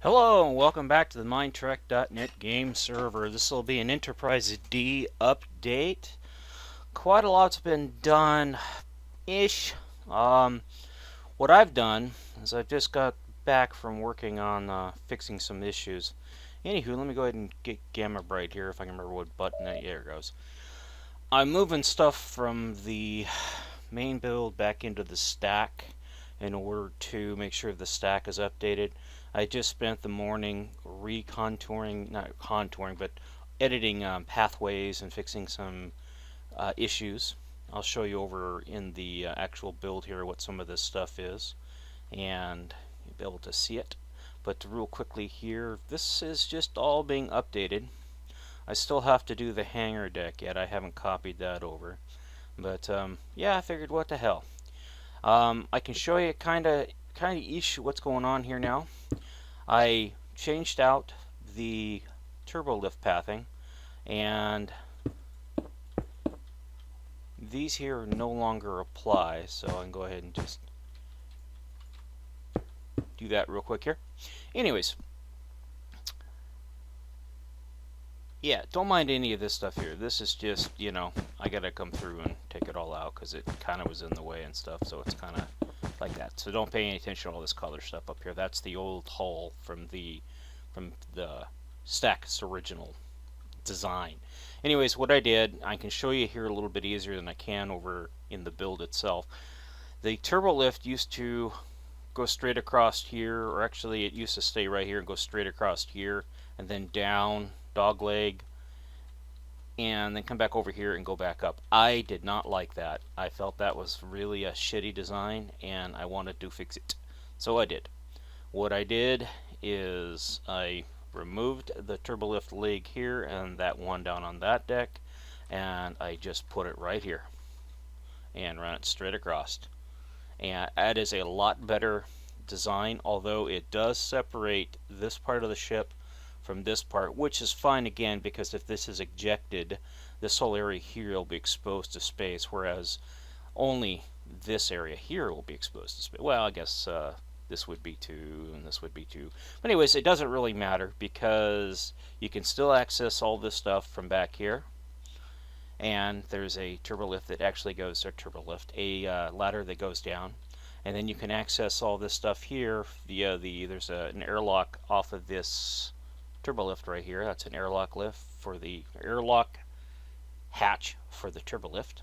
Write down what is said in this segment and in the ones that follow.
Hello and welcome back to the Minetrek.net game server. This will be an Enterprise D update. Quite a lot's been done-ish. What I've done is I've just got back from working on fixing some issues. Anywho, let me go ahead and get Gamma Bright here if I can remember what button that. There it goes. I'm moving stuff from the main build back into the stack in order to make sure the stack is updated. I just spent the morning recontouring, not contouring, but editing pathways and fixing some issues. I'll show you over in the actual build here what some of this stuff is, and you'll be able to see it. But real quickly here, this is just all being updated. I still have to do the hangar deck yet. I haven't copied that over. But yeah, I figured what the hell. I can show you kind of ish what's going on here now. I changed out the turbo lift pathing, and these here no longer apply, so I can go ahead and just do that real quick here. Anyways, yeah, don't mind any of this stuff here. This is just, I gotta come through and take it all out because it kind of was in the way and stuff, so it's kind of like that. So don't pay any attention to all this color stuff up here. That's the old hull from the stack's original design. Anyways, what I did, I can show you here a little bit easier than I can over in the build itself. The turbo lift used to go straight across here, or actually it used to stay right here and go straight across here, and then down, dog leg, and then come back over here and go back up. I did not like that. I felt that was really a shitty design, and I wanted to fix it. So I did. What I did is I removed the turbolift leg here and that one down on that deck, and I just put it right here and ran it straight across. And that is a lot better design, although it does separate this part of the ship from this part, which is fine again, because if this is ejected, this whole area here will be exposed to space, whereas only this area here will be exposed to space. Well, I guess this would be too, and this would be too. But anyways, it doesn't really matter because you can still access all this stuff from back here. And there's a turbolift that actually goes, or turbolift, a ladder that goes down. And then you can access all this stuff here via there's an airlock off of this turbolift right here. That's an airlock lift for the airlock hatch for the turbolift.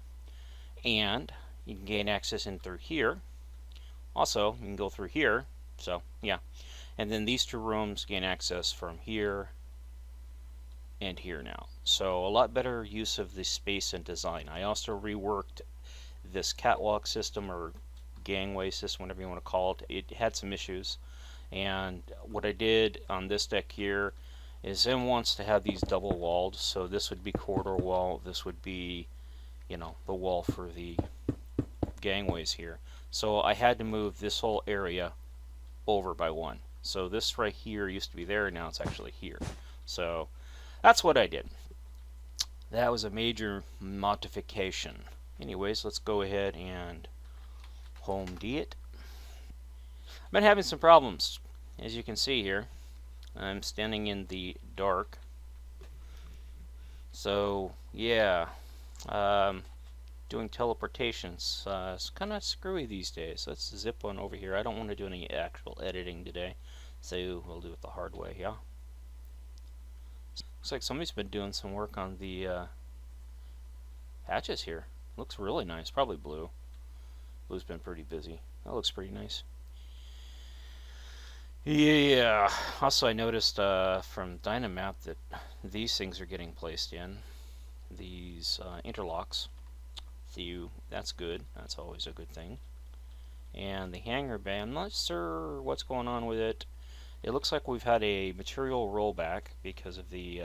And you can gain access in through here. Also, you can go through here. So, yeah. And then these two rooms gain access from here and here now. So, a lot better use of the space and design. I also reworked this catwalk system, or gangway system, whatever you want to call it. It had some issues. And what I did on this deck here is M wants to have these double walled, so this would be corridor wall, this would be, the wall for the gangways here. So I had to move this whole area over by one. So this right here used to be there, now it's actually here. So that's what I did. That was a major modification. Anyways, let's go ahead and home D it. I've been having some problems, as you can see here. I'm standing in the dark. So, yeah. Doing teleportations. It's kind of screwy these days. Let's zip on over here. I don't want to do any actual editing today, so we'll do it the hard way, yeah? Looks like somebody's been doing some work on the hatches here. Looks really nice. Probably blue. Blue's been pretty busy. That looks pretty nice. Yeah, also I noticed from Dynamap that these things are getting placed in. These interlocks. So that's good. That's always a good thing. And the hangar bay, I'm not sure what's going on with it. It looks like we've had a material rollback because of the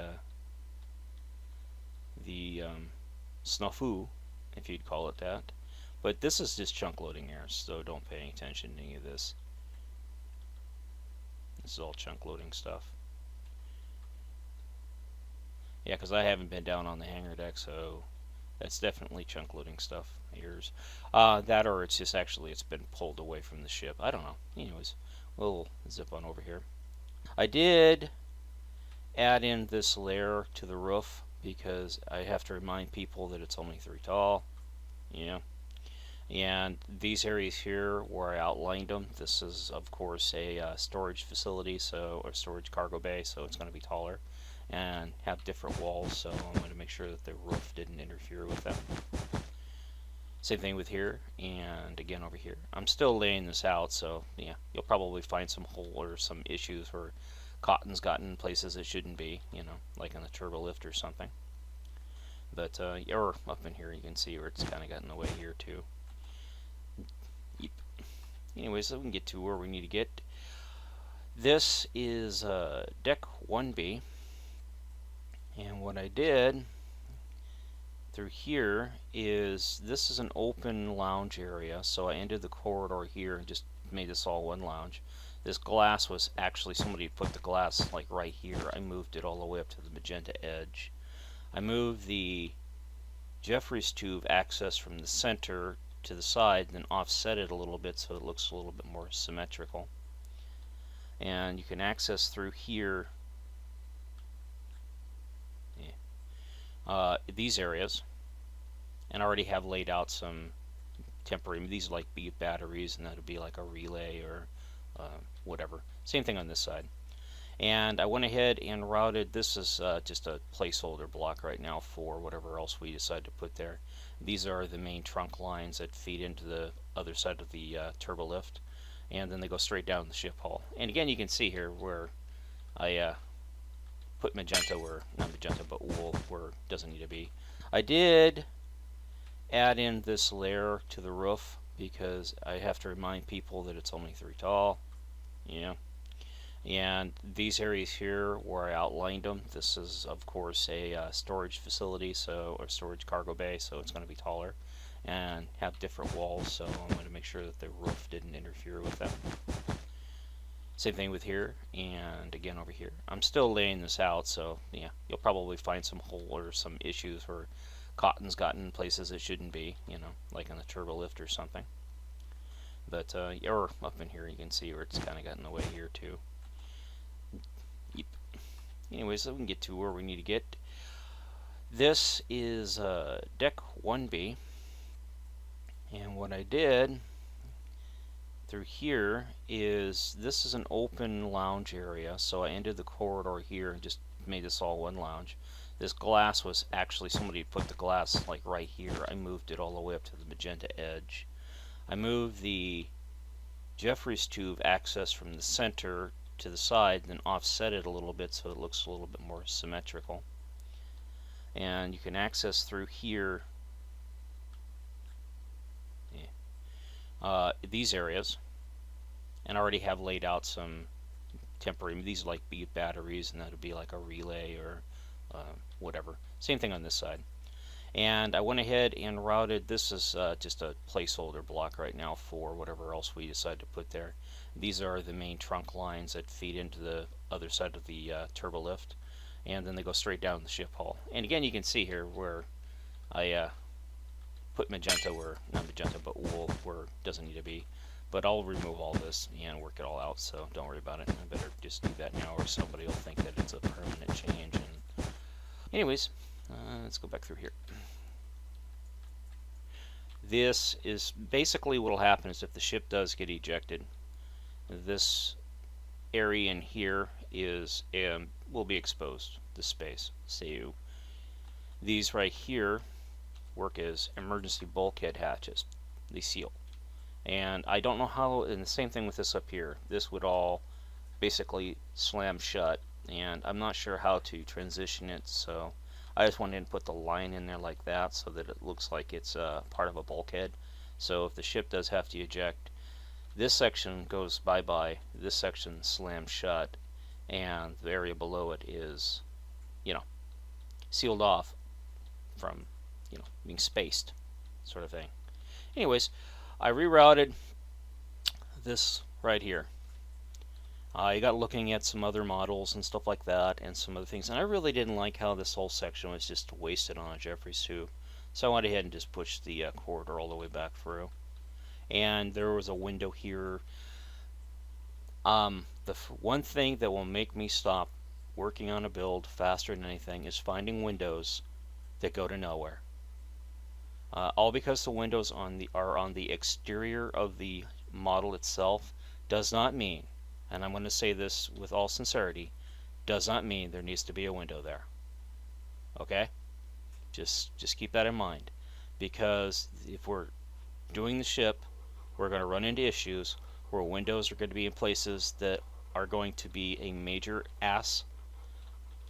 snafu, if you'd call it that. But this is just chunk loading errors, so don't pay any attention to any of this. This is all chunk loading stuff. Yeah, because I haven't been down on the hangar deck, so that's definitely chunk loading stuff. Errors. That, or it's been pulled away from the ship. I don't know. Anyways, we'll zip on over here. I did add in this layer to the roof because I have to remind people that it's only 3 tall, you know. And these areas here where I outlined them, this is of course a storage facility, so or storage cargo bay, so it's going to be taller and have different walls, so I'm going to make sure that the roof didn't interfere with them. Same thing with here, and again over here. I'm still laying this out, so yeah, you'll probably find some hole or some issues where cotton's gotten in places it shouldn't be, you know, like on the turbo lift or something. But or up in here, you can see where it's kind of got in the way here too. Yep. Anyways, so we can get to where we need to get. This is deck 1B, and what I did through here is this is an open lounge area, so I ended the corridor here and just made this all one lounge. This glass was actually, somebody put the glass like right here. I moved it all the way up to the magenta edge. I moved the Jeffries tube access from the center to the side, then offset it a little bit so it looks a little bit more symmetrical. And you can access through here these areas, and I already have laid out some temporary, these are like batteries, and that'll be like a relay or whatever. Same thing on this side. And I went ahead and routed, this is just a placeholder block right now for whatever else we decide to put there. These are the main trunk lines that feed into the other side of the turbo lift, and then they go straight down the ship hull. And again, you can see here where I put magenta where, not magenta, but wool where it doesn't need to be. I did add in this layer to the roof because I have to remind people that it's only 3 tall, you know. And these areas here where I outlined them, this is of course a storage facility, so or storage cargo bay, so it's going to be taller and have different walls, so I'm going to make sure that the roof didn't interfere with them. Same thing with here, and again over here. I'm still laying this out, so yeah, you'll probably find some hole or some issues where cotton's gotten in places it shouldn't be, you know, like on the turbo lift or something. But or up in here, you can see where it's kind of got in the way here too. Yep. Anyways, so we can get to where we need to get. This is deck 1B, and what I did through here is this is an open lounge area, so I ended the corridor here and just made this all one lounge. This glass was actually, somebody put the glass like right here. I moved it all the way up to the magenta edge. I moved the Jeffries tube access from the center to the side, then offset it a little bit so it looks a little bit more symmetrical. And you can access through here these areas, and I already have laid out some temporary, these are like batteries, and that'll be like a relay or whatever. Same thing on this side. And I went ahead and routed, this is just a placeholder block right now for whatever else we decide to put there. These are the main trunk lines that feed into the other side of the turbo lift, and then they go straight down the ship hull. And again, you can see here where I put magenta where, not magenta, but wool where it doesn't need to be. But I'll remove all this and work it all out, so don't worry about it. I better just do that now, or somebody will think that it's a permanent change. And anyways, let's go back through here. This is basically what will happen is if the ship does get ejected, this area in here is will be exposed to space. So these right here work as emergency bulkhead hatches. They seal. And I don't know how, and the same thing with this up here. This would all basically slam shut, and I'm not sure how to transition it, so I just wanted to put the line in there like that so that it looks like it's part of a bulkhead. So if the ship does have to eject, this section goes bye-bye, this section slams shut, and the area below it is, you know, sealed off from, you know, being spaced, sort of thing. Anyways, I rerouted this right here. I got looking at some other models and stuff like that, and some other things, and I really didn't like how this whole section was just wasted on a Jeffries tube. So I went ahead and just pushed the corridor all the way back through. And there was a window here. The one thing that will make me stop working on a build faster than anything is finding windows that go to nowhere. All because the windows are on the exterior of the model itself does not mean, and I'm going to say this with all sincerity, does not mean there needs to be a window there. Okay? Just keep that in mind, because if we're doing the ship, we're going to run into issues where windows are going to be in places that are going to be a major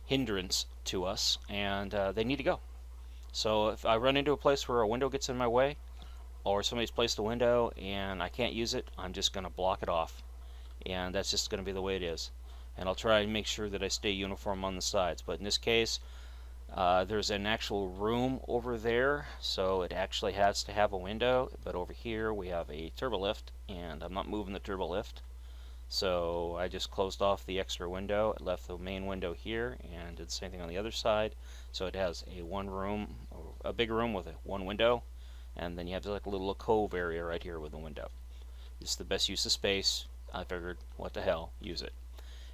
hindrance to us, and they need to go. So if I run into a place where a window gets in my way, or somebody's placed a window and I can't use it, I'm just going to block it off. And that's just going to be the way it is. And I'll try and make sure that I stay uniform on the sides. But in this case, there's an actual room over there, so it actually has to have a window. But over here we have a turbo lift, and I'm not moving the turbo lift. So I just closed off the extra window, left the main window here, and did the same thing on the other side. So it has a big room with one window, and then you have like a little cove area right here with a window. It's the best use of space. I figured, what the hell, use it.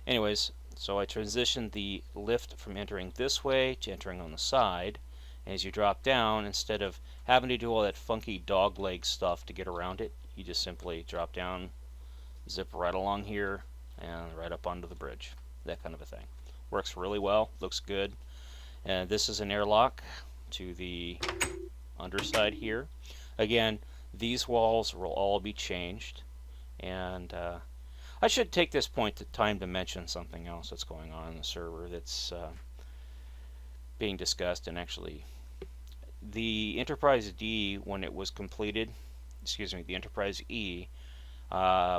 Anyways, so I transitioned the lift from entering this way to entering on the side. And as you drop down, instead of having to do all that funky dog leg stuff to get around it, you just simply drop down, zip right along here, and right up onto the bridge. That kind of a thing. Works really well, looks good. And this is an airlock to the underside here. Again, these walls will all be changed. And I should take this time to mention something else that's going on in the server that's being discussed. And actually, the Enterprise D, when it was completed, the Enterprise E,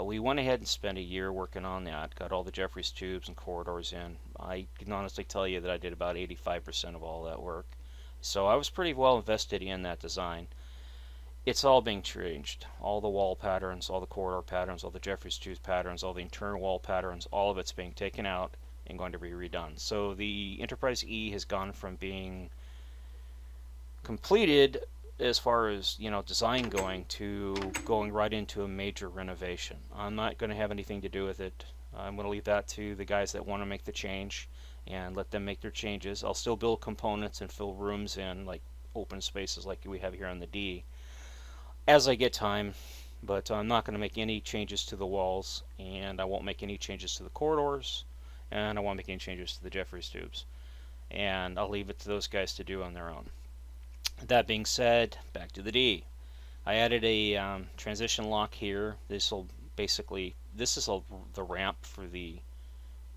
we went ahead and spent a year working on that, got all the Jeffries tubes and corridors in. I can honestly tell you that I did about 85% of all that work. So I was pretty well invested in that design. It's all being changed. All the wall patterns, all the corridor patterns, all the Jeffries tubes patterns, all the internal wall patterns, all of it's being taken out and going to be redone. So the Enterprise E has gone from being completed as far as design going to going right into a major renovation. I'm not going to have anything to do with it. I'm going to leave that to the guys that want to make the change and let them make their changes. I'll still build components and fill rooms in, like open spaces like we have here on the D, as I get time, but I'm not going to make any changes to the walls, and I won't make any changes to the corridors, and I won't make any changes to the Jeffries tubes, and I'll leave it to those guys to do on their own. That being said, back to the D. I added a transition lock here. This is the ramp for the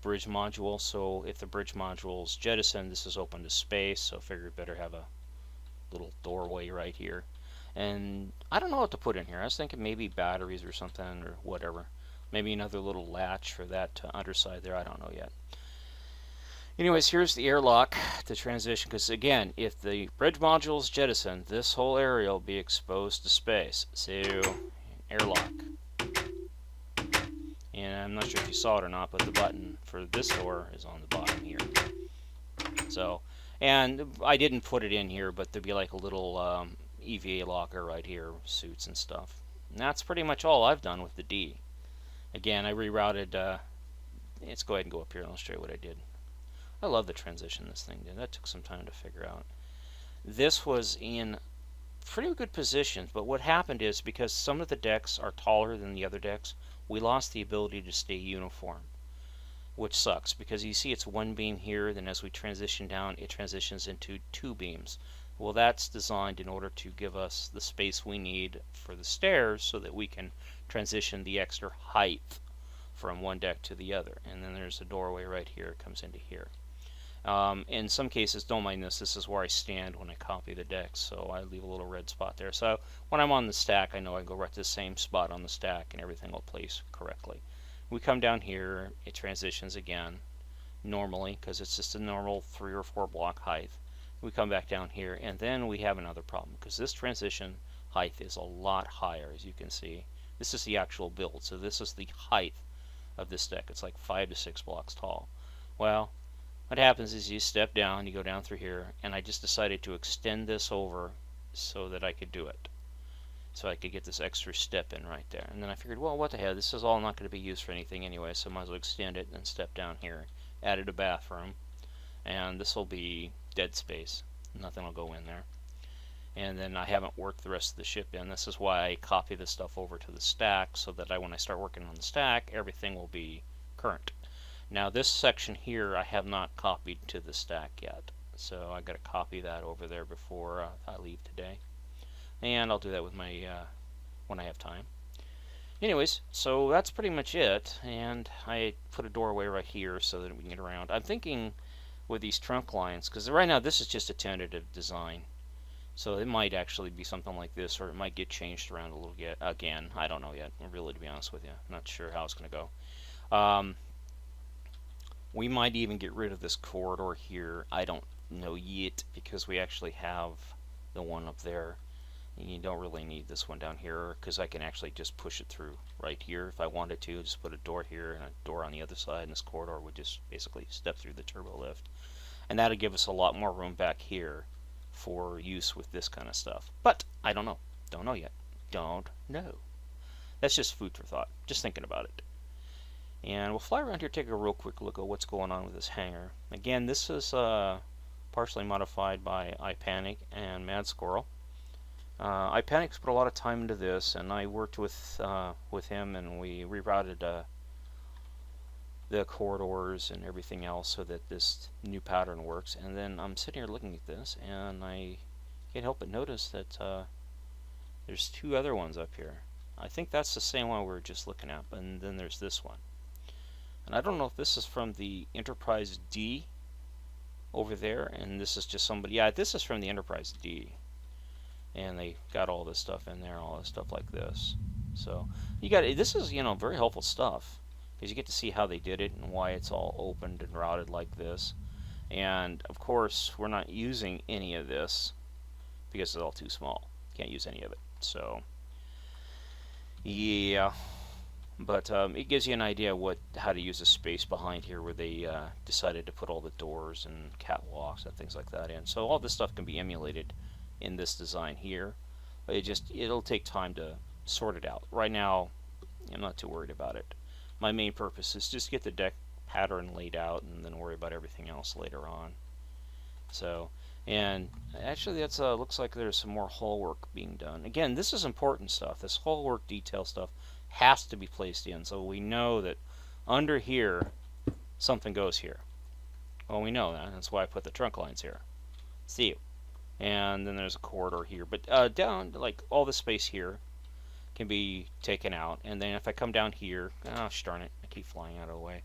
bridge module, so if the bridge module is jettisoned, this is open to space, so I figured better have a little doorway right here. And I don't know what to put in here. I was thinking maybe batteries or something or whatever. Maybe another little latch for that underside there. I don't know yet. Anyways, here's the airlock to transition, because again, if the bridge module is jettisoned, this whole area will be exposed to space. So, airlock. And I'm not sure if you saw it or not, but the button for this door is on the bottom here. So, and I didn't put it in here, but there'd be like a little EVA locker right here, suits and stuff. And that's pretty much all I've done with the D. Again, I rerouted, let's go ahead and go up here and I'll show you what I did. I love the transition this thing did. That took some time to figure out. This was in pretty good positions, but what happened is, because some of the decks are taller than the other decks, we lost the ability to stay uniform, which sucks, because you see it's one beam here, then as we transition down, it transitions into two beams. Well, that's designed in order to give us the space we need for the stairs so that we can transition the extra height from one deck to the other. And then there's a doorway right here, it comes into here. In some cases, don't mind this, this is where I stand when I copy the decks, so I leave a little red spot there. So when I'm on the stack, I know I can go right to the same spot on the stack and everything will place correctly. We come down here, it transitions again, normally, because it's just a normal 3 or 4 block height. We come back down here, and then we have another problem, because this transition height is a lot higher, as you can see. This is the actual build, so this is the height of this deck. It's like 5 to 6 blocks tall. Well, what happens is you step down, you go down through here, and I just decided to extend this over so that I could do it. so I could get this extra step in right there. And then I figured, well, what the hell, this is all not going to be used for anything anyway, so I might as well extend it and step down here. Added a bathroom, and this will be dead space. Nothing will go in there. And then I haven't worked the rest of the ship in. This is why I copy this stuff over to the stack, so that when I start working on the stack, everything will be current. Now this section here I have not copied to the stack yet, so I got to copy that over there before I leave today. And I'll do that with my when I have time. Anyways, so that's pretty much it, and I put a doorway right here so that we can get around. I'm thinking with these trunk lines, because right now this is just a tentative design, so it might actually be something like this, or it might get changed around a little bit again. I don't know yet, really, to be honest with you. I'm not sure how it's going to go. We might even get rid of this corridor here. I don't know yet, because we actually have the one up there. You don't really need this one down here, because I can actually just push it through right here if I wanted to. Just put a door here and a door on the other side, and this corridor would just basically step through the turbo lift. And that'll give us a lot more room back here for use with this kind of stuff. But I don't know. Don't know yet. Don't know. That's just food for thought. Just thinking about it. And we'll fly around here, take a real quick look at what's going on with this hangar. Again, this is partially modified by iPanic and Mad Squirrel. iPanic's put a lot of time into this, and I worked with him, and we rerouted the corridors and everything else so that this new pattern works. And then I'm sitting here looking at this, and I can't help but notice that there's two other ones up here. I think that's the same one we were just looking at, and then there's this one. And I don't know if this is from the Enterprise D over there, and this is just somebody. Yeah, this is from the Enterprise D. And they got all this stuff in there, all this stuff like this. So you got this is very helpful stuff, because you get to see how they did it and why it's all opened and routed like this. And of course, we're not using any of this because it's all too small. Can't use any of it. So yeah. But it gives you an idea how to use the space behind here, where they decided to put all the doors and catwalks and things like that in. So all this stuff can be emulated in this design here. But it'll take time to sort it out. Right now, I'm not too worried about it. My main purpose is just get the deck pattern laid out, and then worry about everything else later on. So, and actually that's looks like there's some more hull work being done. Again, this is important stuff. This hull work detail stuff has to be placed in, so we know that under here something goes here. Well, we know that. That's why I put the trunk lines here. See you. And then there's a corridor here, but down, like, all the space here can be taken out. And then if I come down here, darn it, I keep flying out of the way.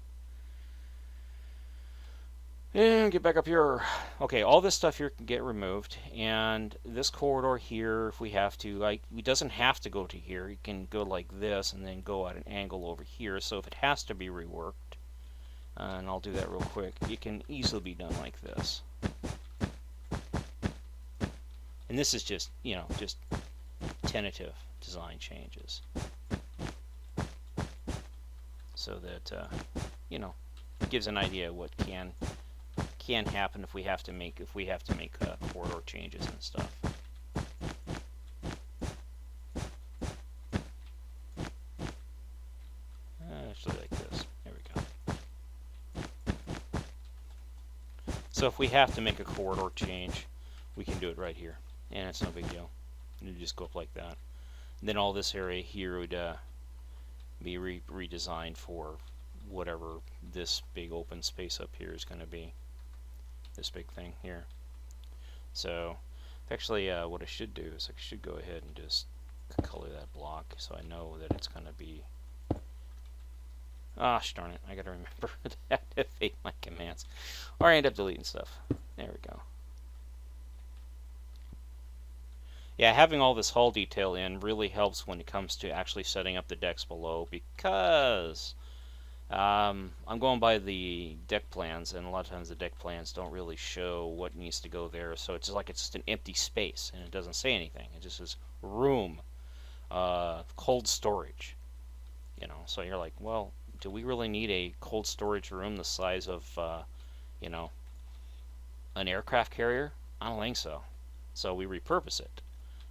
And get back up here. Okay, all this stuff here can get removed, and this corridor here, if we have to, like, it doesn't have to go to here. You can go like this and then go at an angle over here. So if it has to be reworked, and I'll do that real quick, it can easily be done like this. And this is just, just tentative design changes, so that it gives an idea of what can happen if we have to make corridor changes and stuff. Actually, like this. There we go. So if we have to make a corridor change, we can do it right here, and it's no big deal. You just go up like that. And then all this area here would be redesigned for whatever this big open space up here is going to be. This big thing here. So actually what I should do is I should go ahead and just color that block so I know that it's going to be, darn it, I gotta remember to activate my commands, or I end up deleting stuff. There we go. Yeah, having all this hull detail in really helps when it comes to actually setting up the decks below, because I'm going by the deck plans, and a lot of times the deck plans don't really show what needs to go there, so it's just like it's just an empty space, and it doesn't say anything. It just says room, cold storage. So you're like, well, do we really need a cold storage room the size of, an aircraft carrier? I don't think so. So we repurpose it.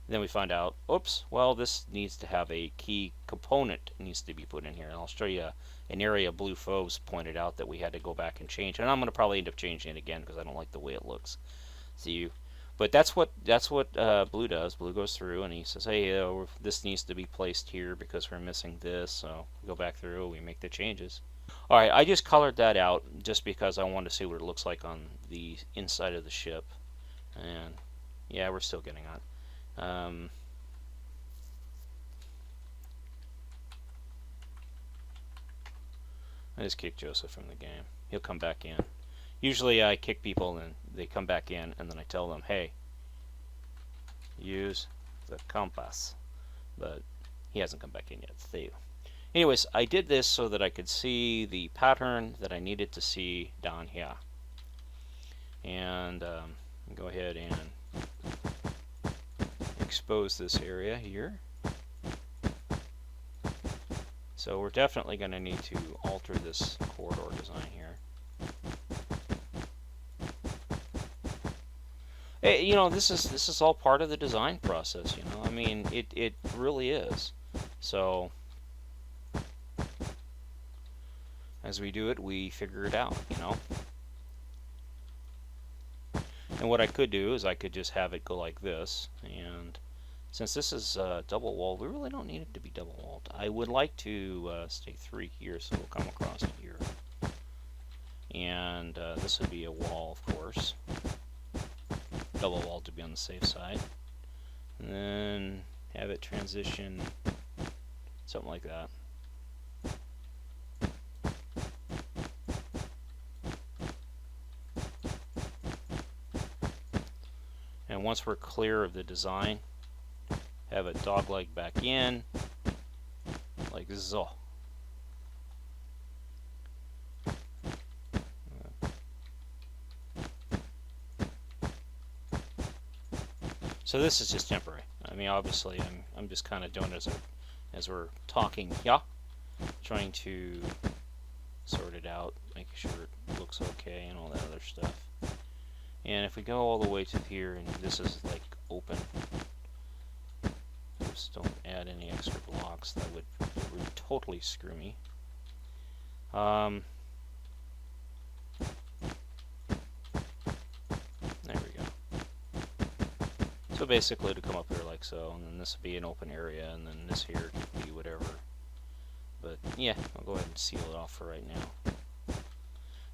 then we find out, oops, well, this needs to have a key component needs to be put in here. And I'll show you an area Blue Phobes pointed out that we had to go back and change. And I'm going to probably end up changing it again because I don't like the way it looks. See, but that's what Blue does. Blue goes through and he says, hey, this needs to be placed here because we're missing this. So we go back through, we make the changes. All right, I just colored that out just because I wanted to see what it looks like on the inside of the ship. And yeah, we're still getting on. I just kicked Joseph from the game. He'll come back in. Usually I kick people and they come back in, and then I tell them, hey, use the compass. But he hasn't come back in yet. So, anyways, I did this so that I could see the pattern that I needed to see down here. And go ahead and expose this area here. So we're definitely going to need to alter this corridor design here. Hey, you know, this is all part of the design process, you know. I mean, it really is. So as we do it, we figure it out, you know. And what I could do is I could just have it go like this, and since this is double walled, we really don't need it to be double walled. I would like to stay 3 here, so we'll come across here. And this would be a wall, of course. Double walled to be on the safe side. And then have it transition something like that. And once we're clear of the design, have a dog leg back in, like so. So this is just temporary. I mean, obviously, I'm just kind of doing it as we're talking, yeah, trying to sort it out, making sure it looks okay and all that other stuff. And if we go all the way to here, and this is like open, just don't add any extra blocks. That would totally screw me. There we go. So basically to come up here like so, and then this would be an open area, and then this here could be whatever. But yeah, I'll go ahead and seal it off for right now.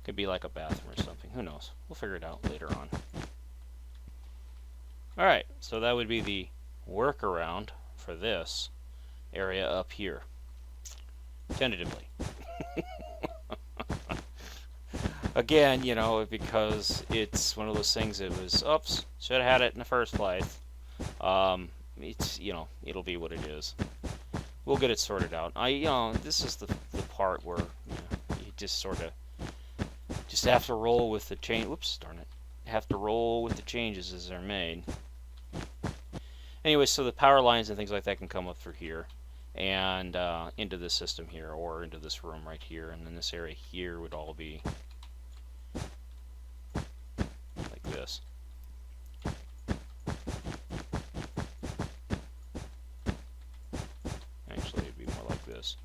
Could be like a bathroom or something. Who knows? We'll figure it out later on. Alright, so that would be the workaround for this area up here. Tentatively. Again, you know, because it's one of those things that was, oops, should have had it in the first place. It's, you know, it'll be what it is. We'll get it sorted out. You know, this is the part where, you know, you just sort of just have to roll with the change. Whoops, darn it. Have to roll with the changes as they're made. Anyway, so the power lines and things like that can come up through here and into this system here, or into this room right here, and then this area here would all be like this. Actually, it'd be more like this.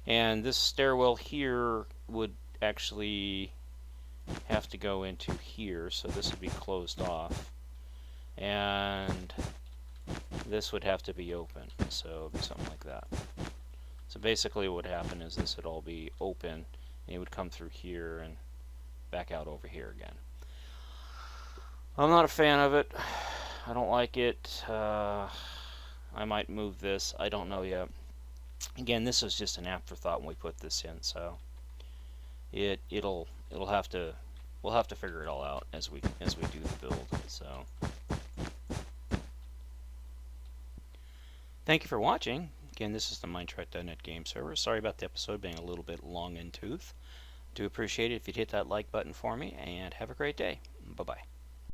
And this stairwell here would actually have to go into here, so this would be closed off. And this would have to be open, so it would be something like that. So basically what would happen is this would all be open, and it would come through here and back out over here again. I'm not a fan of it. I don't like it. I might move this. I don't know yet. Again, this was just an afterthought when we put this in, so it'll have to, we'll have to figure it all out as we do the build. So thank you for watching. Again, this is the Minetrek.net game server. Sorry about the episode being a little bit long in tooth. Do appreciate it if you'd hit that like button for me, and have a great day. Bye bye.